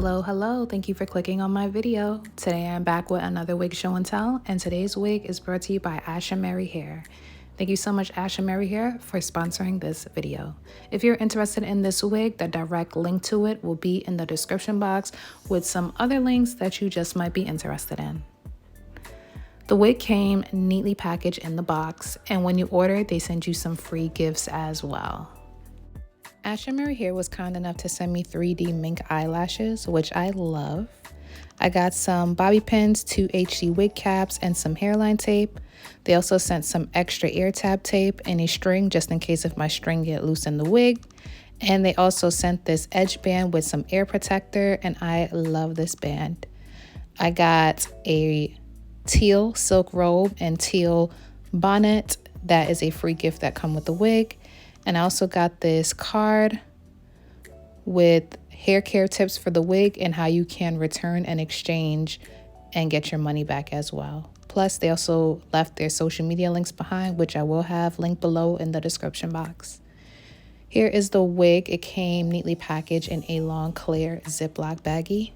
Hello, thank you for clicking on my video. Today I'm back with another wig show and tell, and today's wig is brought to you by Ashimary Hair. Thank you so much, Ashimary Hair, for sponsoring this video. If you're interested in this wig, the direct link to it will be in the description box with some other links that you just might be interested in. The wig came neatly packaged in the box, and when you order, they send you some free gifts as well. Ashimary Hair was kind enough to send me 3D mink eyelashes, which I love. I got some bobby pins, 2 HD wig caps, and some hairline tape. They also sent some extra ear tab tape and a string just in case if my string get loose in the wig. And they also sent this edge band with some air protector, and I love this band. I got a teal silk robe and teal bonnet. That is a free gift that come with the wig. And I also got this card with hair care tips for the wig and how you can return and exchange and get your money back as well. Plus, they also left their social media links behind, which I will have linked below in the description box. Here is the wig. It came neatly packaged in a long, clear Ziploc baggie.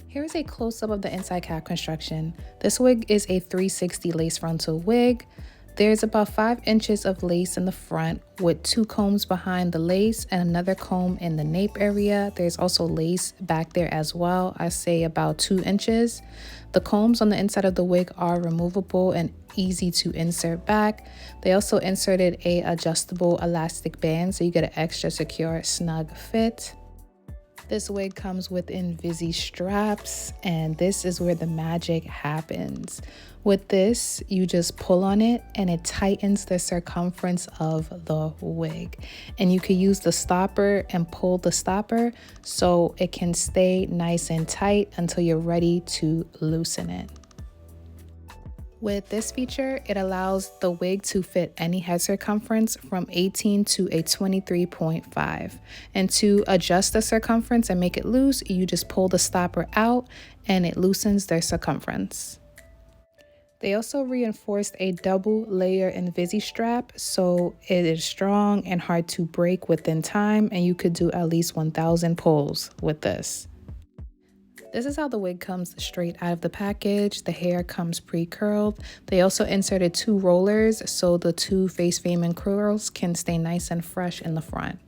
Here's a close-up of the inside cap construction. This wig is a 360 lace frontal wig. There's about 5 inches of lace in the front with 2 combs behind the lace and another comb in the nape area. There's also lace back there as well. I say about 2 inches. The combs on the inside of the wig are removable and easy to insert back. They also inserted a adjustable elastic band so you get an extra secure, snug fit. This wig comes with Invisi straps, and this is where the magic happens. With this, you just pull on it and it tightens the circumference of the wig. And you can use the stopper and pull the stopper so it can stay nice and tight until you're ready to loosen it. With this feature, it allows the wig to fit any head circumference from 18 to a 23.5. And to adjust the circumference and make it loose, you just pull the stopper out and it loosens their circumference. They also reinforced a double layer Invisi strap, so it is strong and hard to break within time, and you could do at least 1,000 pulls with this. This is how the wig comes straight out of the package. The hair comes pre-curled. They also inserted 2 rollers so the 2 face framing curls can stay nice and fresh in the front.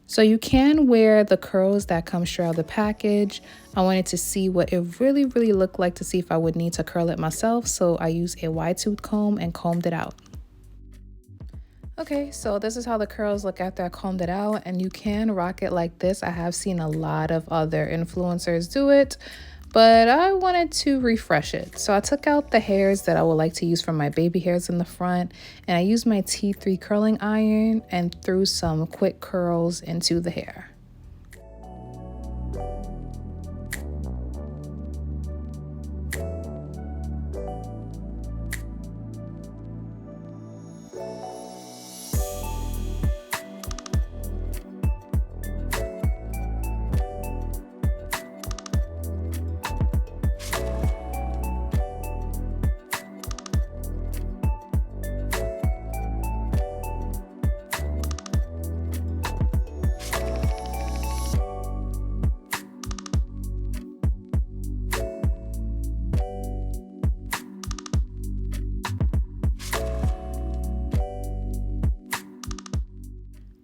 So you can wear the curls that come straight out of the package. I wanted to see what it really looked like to see if I would need to curl it myself. So I used a wide tooth comb and combed it out. Okay, so this is how the curls look after I combed it out, and you can rock it like this. I have seen a lot of other influencers do it, but I wanted to refresh it. So I took out the hairs that I would like to use for my baby hairs in the front, and I used my T3 curling iron and threw some quick curls into the hair.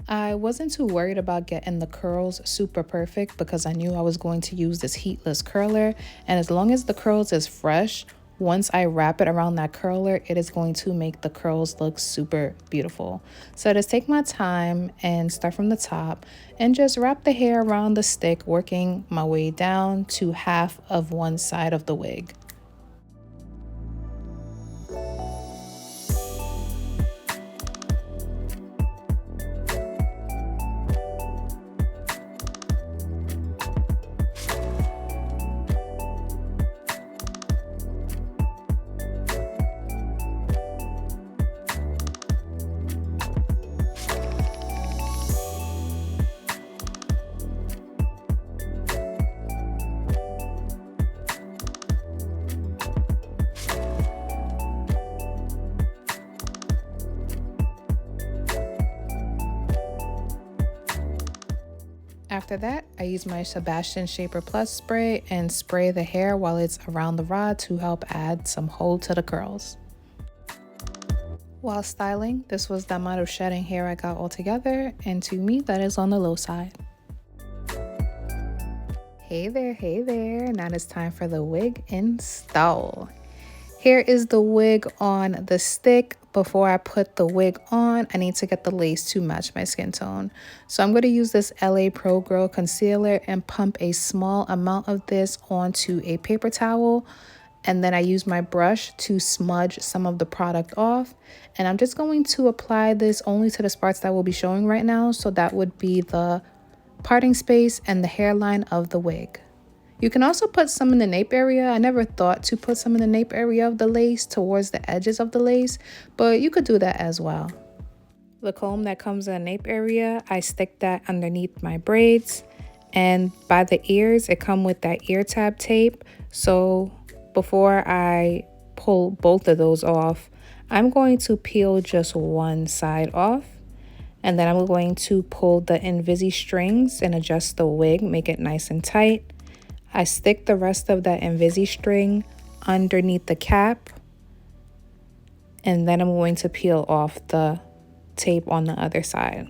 I wasn't too worried about getting the curls super perfect because I knew I was going to use this heatless curler, and as long as the curls is fresh, once I wrap it around that curler, it is going to make the curls look super beautiful. So I just take my time and start from the top and just wrap the hair around the stick, working my way down to half of one side of the wig. After that, I use my Sebastian Shaper Plus spray and spray the hair while it's around the rod to help add some hold to the curls. While styling, this was the amount of shedding hair I got altogether, and to me, that is on the low side. Hey there, now it's time for the wig install. Here is the wig on the stick. Before I put the wig on, I need to get the lace to match my skin tone. So I'm going to use this LA Pro Grow concealer and pump a small amount of this onto a paper towel. And then I use my brush to smudge some of the product off. And I'm just going to apply this only to the parts that will be showing right now. So that would be the parting space and the hairline of the wig. You can also put some in the nape area. I never thought to put some in the nape area of the lace towards the edges of the lace, but you could do that as well. The comb that comes in the nape area, I stick that underneath my braids, and by the ears, it comes with that ear tab tape. So before I pull both of those off, I'm going to peel just one side off, and then I'm going to pull the Invisi strings and adjust the wig, make it nice and tight. I stick the rest of that Invisi string underneath the cap, and then I'm going to peel off the tape on the other side.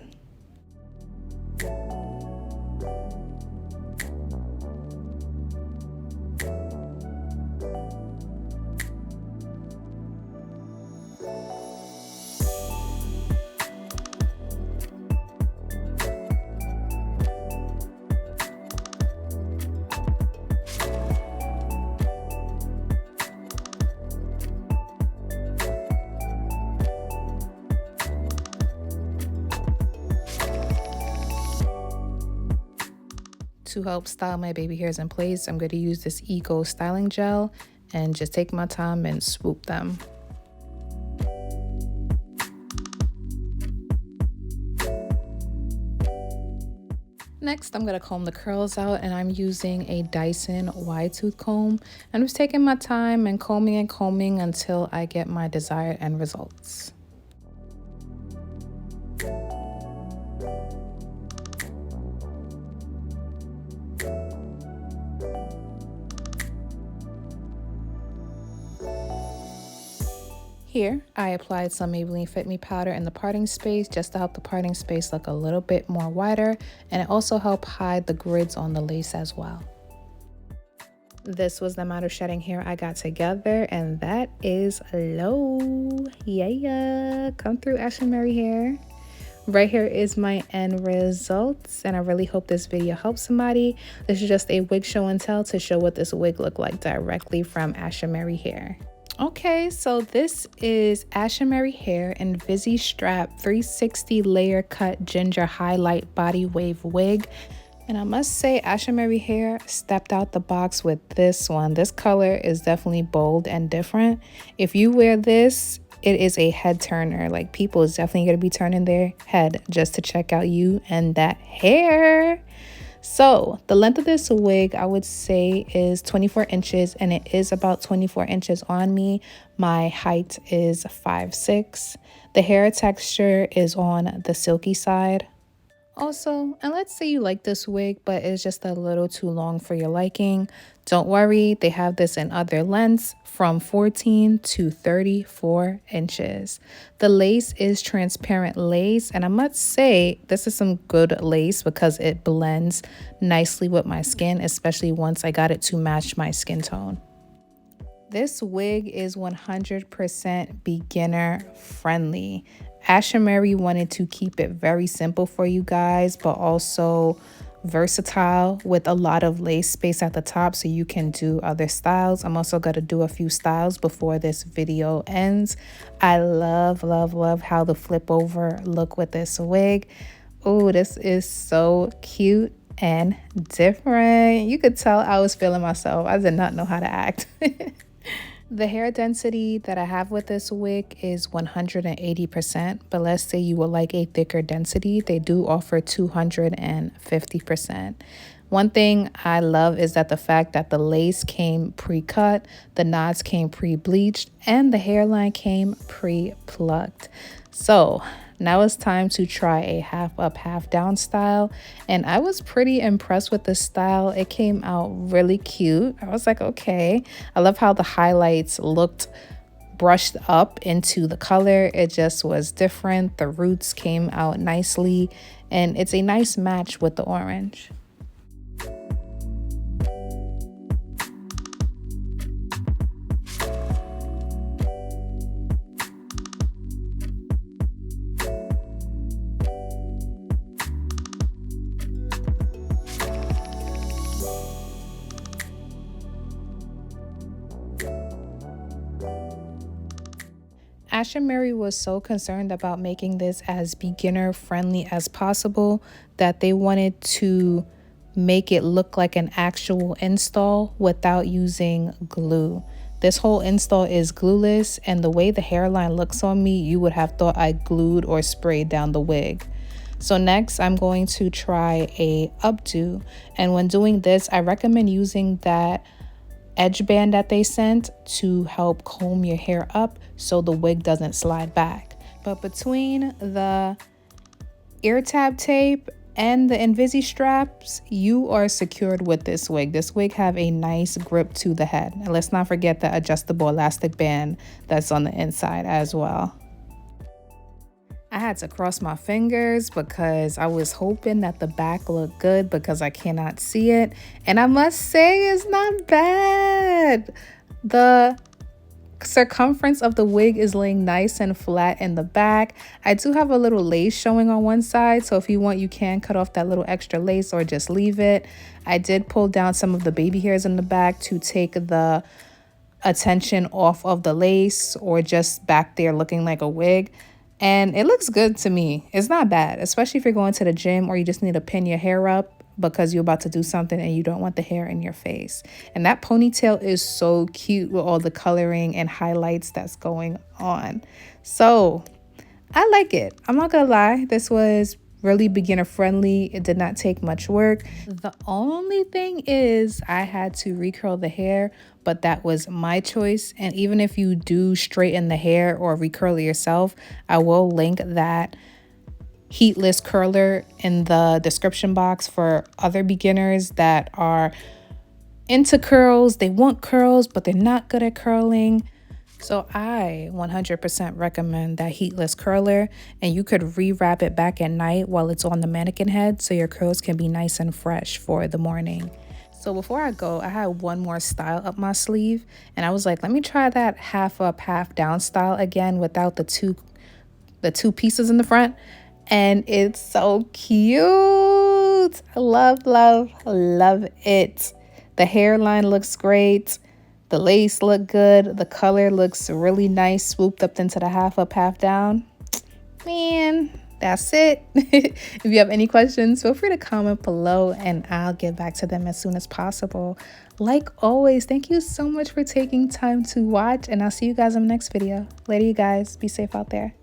To help style my baby hairs in place, I'm going to use this Eco styling gel and just take my time and swoop them. Next, I'm going to comb the curls out, and I'm using a Dyson wide tooth comb. I'm just taking my time and combing until I get my desired end results. Here, I applied some Maybelline Fit Me powder in the parting space just to help the parting space look a little bit more wider, and it also helped hide the grids on the lace as well. This was the amount of shedding hair I got together, and that is low. Yeah, come through Ashimary Hair. Right here is my end results, and I really hope this video helps somebody. This is just a wig show and tell to show what this wig looked like directly from Ashimary Hair. Okay, so this is Ashimary Hair Invisi Strap 360 Layer Cut Ginger Highlight Body Wave Wig. And I must say, Ashimary Hair stepped out the box with this one. This color is definitely bold and different. If you wear this, it is a head turner. Like, people is definitely going to be turning their head just to check out you and that hair. So the length of this wig, I would say, is 24 inches, and it is about 24 inches on me. My height is 5'6". The hair texture is on the silky side. Also, and let's say you like this wig, but it's just a little too long for your liking. Don't worry, they have this in other lengths from 14 to 34 inches. The lace is transparent lace, and I must say this is some good lace because it blends nicely with my skin, especially once I got it to match my skin tone. This wig is 100% beginner friendly. Ashimary wanted to keep it very simple for you guys, but also versatile with a lot of lace space at the top so you can do other styles. I'm also going to do a few styles before this video ends. I love how the flip over look with this wig. Oh, this is so cute and different. You could tell I was feeling myself. I did not know how to act. The hair density that I have with this wig is 180%, but let's say you would like a thicker density, they do offer 250%. One thing I love is that the fact that the lace came pre-cut, the knots came pre-bleached, and the hairline came pre-plucked. So Now it's time to try a half up, half down style. And I was pretty impressed with this style. It came out really cute. I was like, okay. I love how the highlights looked brushed up into the color. It just was different. The roots came out nicely, and it's a nice match with the orange. Ashimary was so concerned about making this as beginner friendly as possible that they wanted to make it look like an actual install without using glue. This whole install is glueless, and the way the hairline looks on me, you would have thought I glued or sprayed down the wig. So next, I'm going to try a updo, and when doing this, I recommend using that edge band that they sent to help comb your hair up so the wig doesn't slide back. But between the ear tab tape and the Invisi straps, you are secured with this wig. This wig have a nice grip to the head. And let's not forget the adjustable elastic band that's on the inside as well. I had to cross my fingers because I was hoping that the back looked good because I cannot see it. And I must say, it's not bad. The circumference of the wig is laying nice and flat in the back. I do have a little lace showing on one side, so if you want, you can cut off that little extra lace or just leave it. I did pull down some of the baby hairs in the back to take the attention off of the lace or just back there looking like a wig. And it looks good to me. It's not bad, especially if you're going to the gym or you just need to pin your hair up because you're about to do something and you don't want the hair in your face. And that ponytail is so cute with all the coloring and highlights that's going on. So I like it. I'm not gonna lie. This was really beginner friendly. It did not take much work. The only thing is I had to recurl the hair, but that was my choice. And even if you do straighten the hair or recurl it yourself, I will link that heatless curler in the description box for other beginners that are into curls. They want curls, but they're not good at curling. So I 100% recommend that heatless curler, and you could rewrap it back at night while it's on the mannequin head so your curls can be nice and fresh for the morning. So before I go, I had one more style up my sleeve, and I was like, let me try that half up, half down style again without the two pieces in the front. And it's so cute. I love, love, love it. The hairline looks great. The lace look good. The color looks really nice, swooped up into the half up, half down. Man, that's it. If you have any questions, feel free to comment below and I'll get back to them as soon as possible. Like always, thank you so much for taking time to watch, and I'll see you guys in the next video. Later, you guys. Be safe out there.